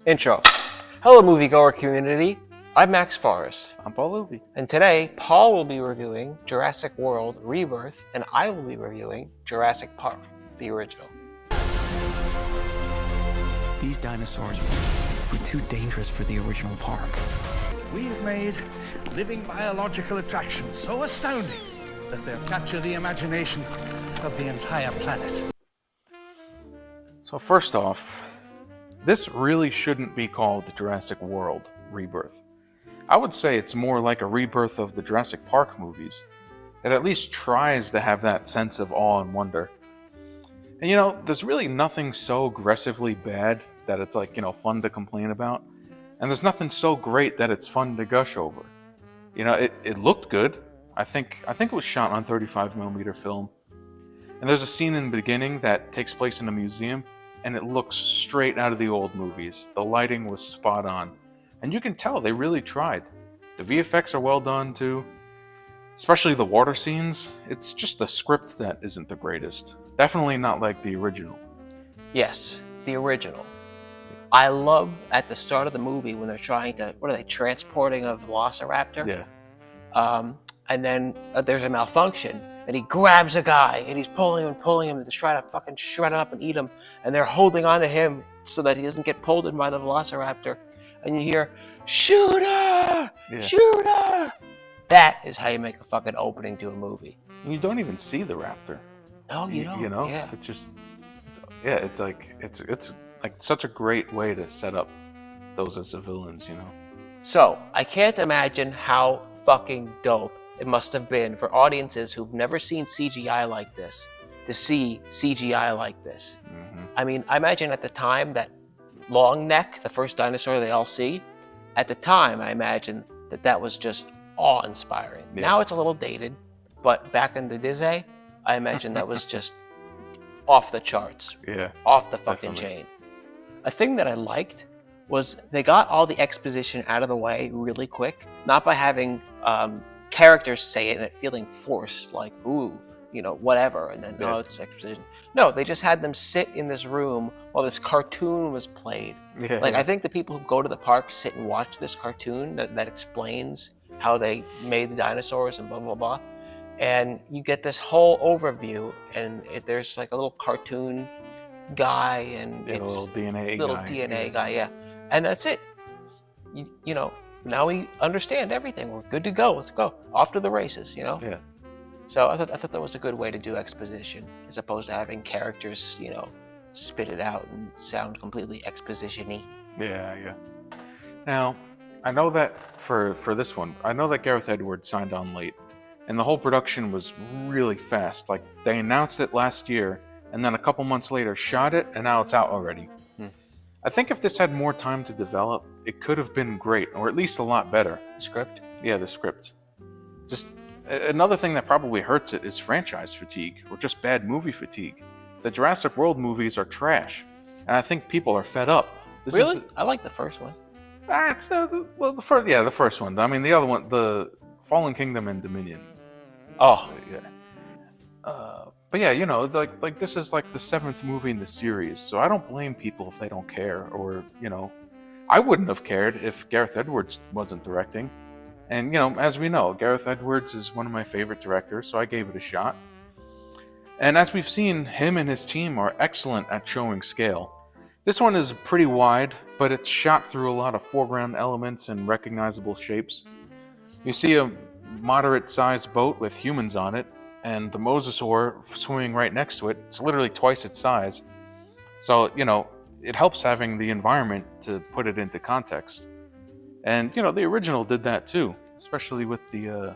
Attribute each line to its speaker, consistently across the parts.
Speaker 1: Intro. Hello, moviegoer community. I'm Max Forrest.
Speaker 2: I'm Paul Luby.
Speaker 1: And today, Paul will be reviewing Jurassic World Rebirth, and I will be reviewing Jurassic Park, the original.
Speaker 3: These dinosaurs were too dangerous for the original park.
Speaker 4: We've made living biological attractions so astounding that they'll capture the imagination of the entire planet.
Speaker 2: So first off, this really shouldn't be called Jurassic World Rebirth. I would say it's more like a rebirth of the Jurassic Park movies. It at least tries to have that sense of awe and wonder. And there's really nothing so aggressively bad that it's fun to complain about. And there's nothing so great that it's fun to gush over. It looked good. I think it was shot on 35mm film. And there's a scene in the beginning that takes place in a museum, and it looks straight out of the old movies. The lighting was spot on. And you can tell they really tried. The VFX are well done too. Especially the water scenes. It's just the script that isn't the greatest. Definitely not like the original.
Speaker 1: Yes, the original. I love at the start of the movie when they're trying to, transporting a velociraptor?
Speaker 2: Yeah.
Speaker 1: And then there's a malfunction, and he grabs a guy, and he's pulling him to try to fucking shred him up and eat him, and they're holding on to him so that he doesn't get pulled in by the velociraptor, and you hear, "Shoot her!
Speaker 2: Yeah.
Speaker 1: Shoot her!" That is how you make a fucking opening to a movie.
Speaker 2: And you don't even see the raptor.
Speaker 1: No, you don't. Yeah.
Speaker 2: It's like such a great way to set up those as the villains,
Speaker 1: So, I can't imagine how fucking dope it must have been for audiences who've never seen CGI like this to see CGI like this.
Speaker 2: Mm-hmm.
Speaker 1: I mean, I imagine at the time that long neck, the first dinosaur they all see, at the time I imagine that was just awe-inspiring.
Speaker 2: Yeah.
Speaker 1: Now it's a little dated, but back in the Disney, I imagine that was just off the charts.
Speaker 2: Yeah.
Speaker 1: Off the fucking
Speaker 2: Definitely.
Speaker 1: chain. A thing that I liked was they got all the exposition out of the way really quick, not by having characters say it and it feeling forced, like, ooh, whatever, and then, no, it's exposition. No, they just had them sit in this room while this cartoon was played.
Speaker 2: Yeah.
Speaker 1: I think the people who go to the park sit and watch this cartoon that explains how they made the dinosaurs and blah, blah, blah. And you get this whole overview, and there's like a little cartoon guy, and
Speaker 2: a little
Speaker 1: DNA guy, yeah. And that's it. Now we understand everything. We're good to go. Let's go. Off to the races,
Speaker 2: Yeah.
Speaker 1: So I thought that was a good way to do exposition, as opposed to having characters, spit it out and sound completely exposition-y.
Speaker 2: Yeah. Now, I know that for this one, I know that Gareth Edwards signed on late, and the whole production was really fast. Like, they announced it last year, and then a couple months later shot it, and now it's out already. I think if this had more time to develop, it could have been great, or at least a lot better.
Speaker 1: The script?
Speaker 2: Yeah, the script. Just another thing that probably hurts it is franchise fatigue, or just bad movie fatigue. The Jurassic World movies are trash, and I think people are fed up.
Speaker 1: Really? I like the first one.
Speaker 2: The first one. I mean, the other one, the Fallen Kingdom and Dominion.
Speaker 1: Oh.
Speaker 2: Yeah. But yeah, like this is like the 7th movie in the series, so I don't blame people if they don't care, or, I wouldn't have cared if Gareth Edwards wasn't directing. And, as we know, Gareth Edwards is one of my favorite directors, so I gave it a shot. And as we've seen, him and his team are excellent at showing scale. This one is pretty wide, but it's shot through a lot of foreground elements and recognizable shapes. You see a moderate-sized boat with humans on it, and the mosasaur swimming right next to it. It's literally twice its size. So, it helps having the environment to put it into context. And, the original did that too, especially with the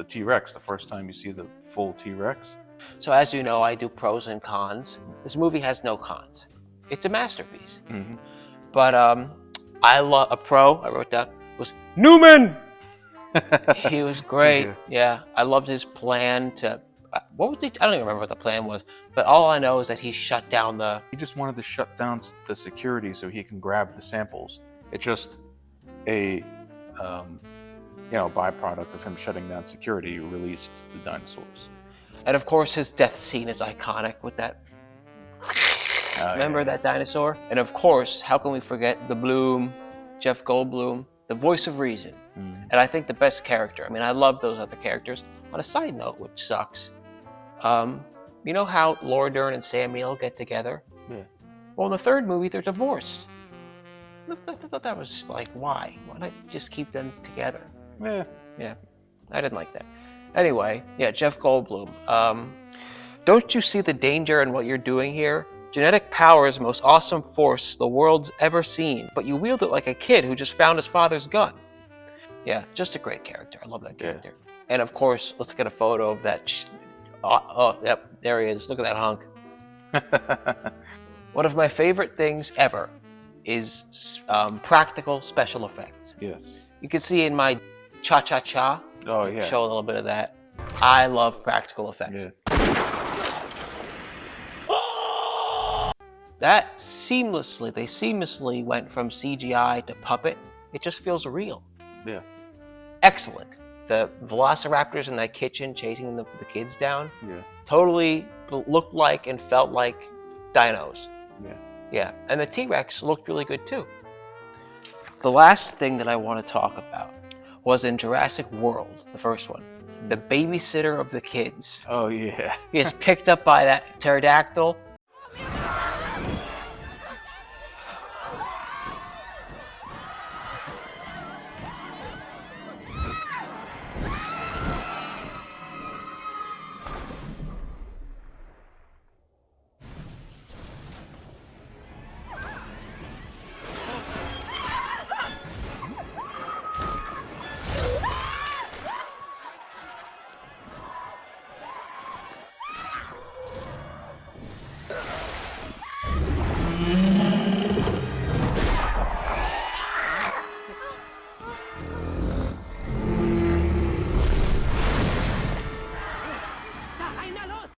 Speaker 2: T-Rex, the first time you see the full T-Rex.
Speaker 1: So as you know, I do pros and cons. This movie has no cons. It's a masterpiece.
Speaker 2: Mm-hmm.
Speaker 1: But I love a pro I wrote down was Newman. He was great. Yeah, I loved his plan to. What was he? I don't even remember what the plan was. But all I know is that he shut down the.
Speaker 2: He just wanted to shut down the security so he can grab the samples. It's just a byproduct of him shutting down security. He released the dinosaurs.
Speaker 1: And of course, his death scene is iconic with that Remember that dinosaur? And of course, how can we forget the Bloom, Jeff Goldblum, the voice of reason. And I think the best character. I mean, I love those other characters. On a side note, which sucks, you know how Laura Dern and Sam Neill get together?
Speaker 2: Yeah.
Speaker 1: Well, in the third movie, they're divorced. I thought that was like, why? Why not just keep them together?
Speaker 2: Yeah.
Speaker 1: Yeah, I didn't like that. Anyway, yeah, Jeff Goldblum. Don't you see the danger in what you're doing here? Genetic power is the most awesome force the world's ever seen, but you wield it like a kid who just found his father's gun. Yeah, just a great character. I love that character. And of course, let's get a photo of that. Oh, yep, there he is. Look at that hunk. One of my favorite things ever is practical special effects.
Speaker 2: Yes.
Speaker 1: You can see in my cha-cha-cha.
Speaker 2: Oh, yeah.
Speaker 1: Show a little bit of that. I love practical effects.
Speaker 2: Yeah.
Speaker 1: That they seamlessly went from CGI to puppet. It just feels real.
Speaker 2: Yeah.
Speaker 1: Excellent. The velociraptors in that kitchen chasing the kids down.
Speaker 2: Yeah.
Speaker 1: Totally looked like and felt like dinos.
Speaker 2: Yeah.
Speaker 1: Yeah. And the T-Rex looked really good too. The last thing that I want to talk about was in Jurassic World, the first one. The babysitter of the kids.
Speaker 2: Oh, yeah.
Speaker 1: He is picked up by that pterodactyl.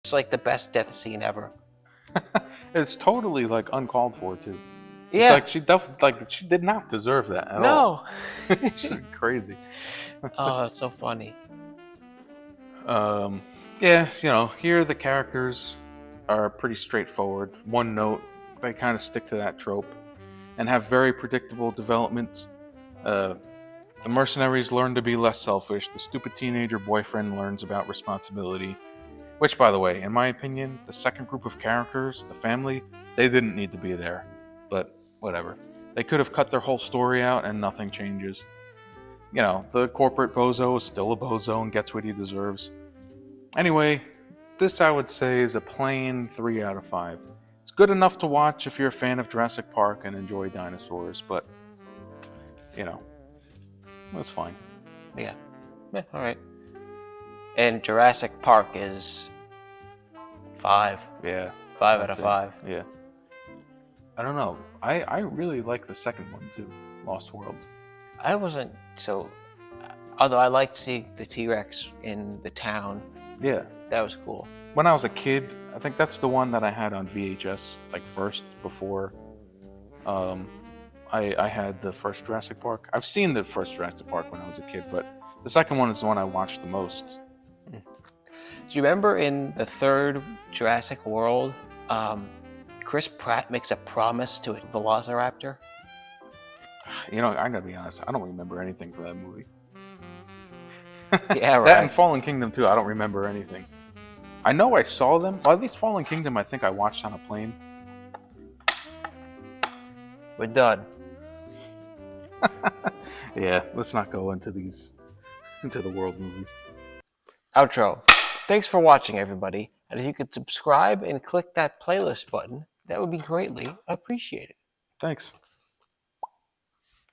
Speaker 1: It's like the best death scene ever.
Speaker 2: It's totally like uncalled for too.
Speaker 1: Yeah.
Speaker 2: It's like she did not deserve that at all.
Speaker 1: No.
Speaker 2: It's crazy.
Speaker 1: Oh, it's so funny.
Speaker 2: Yeah, here the characters are pretty straightforward. One note, they kind of stick to that trope and have very predictable development. The mercenaries learn to be less selfish. The stupid teenager boyfriend learns about responsibility. Which, by the way, in my opinion, the second group of characters, the family, they didn't need to be there. But whatever. They could have cut their whole story out and nothing changes. The corporate bozo is still a bozo and gets what he deserves. Anyway, this I would say is a plain 3 out of 5. It's good enough to watch if you're a fan of Jurassic Park and enjoy dinosaurs, but, that's fine.
Speaker 1: Yeah, all right. And Jurassic Park is 5.
Speaker 2: Yeah.
Speaker 1: 5 out of 5.
Speaker 2: Yeah. I don't know. I really like the second one too, Lost World.
Speaker 1: I wasn't so... Although I liked seeing the T-Rex in the town.
Speaker 2: Yeah.
Speaker 1: That was cool.
Speaker 2: When I was a kid, I think that's the one that I had on VHS, first, before I had the first Jurassic Park. I've seen the first Jurassic Park when I was a kid, but the second one is the one I watched the most.
Speaker 1: Do you remember in the third Jurassic World, Chris Pratt makes a promise to a velociraptor?
Speaker 2: I gotta be honest, I don't remember anything from that movie.
Speaker 1: Yeah, right.
Speaker 2: That and Fallen Kingdom too, I don't remember anything. I know I saw them, well, at least Fallen Kingdom I think I watched on a plane.
Speaker 1: We're done.
Speaker 2: Yeah, let's not go into the world movies.
Speaker 1: Outro. Thanks for watching, everybody. And if you could subscribe and click that playlist button, that would be greatly appreciated.
Speaker 2: Thanks.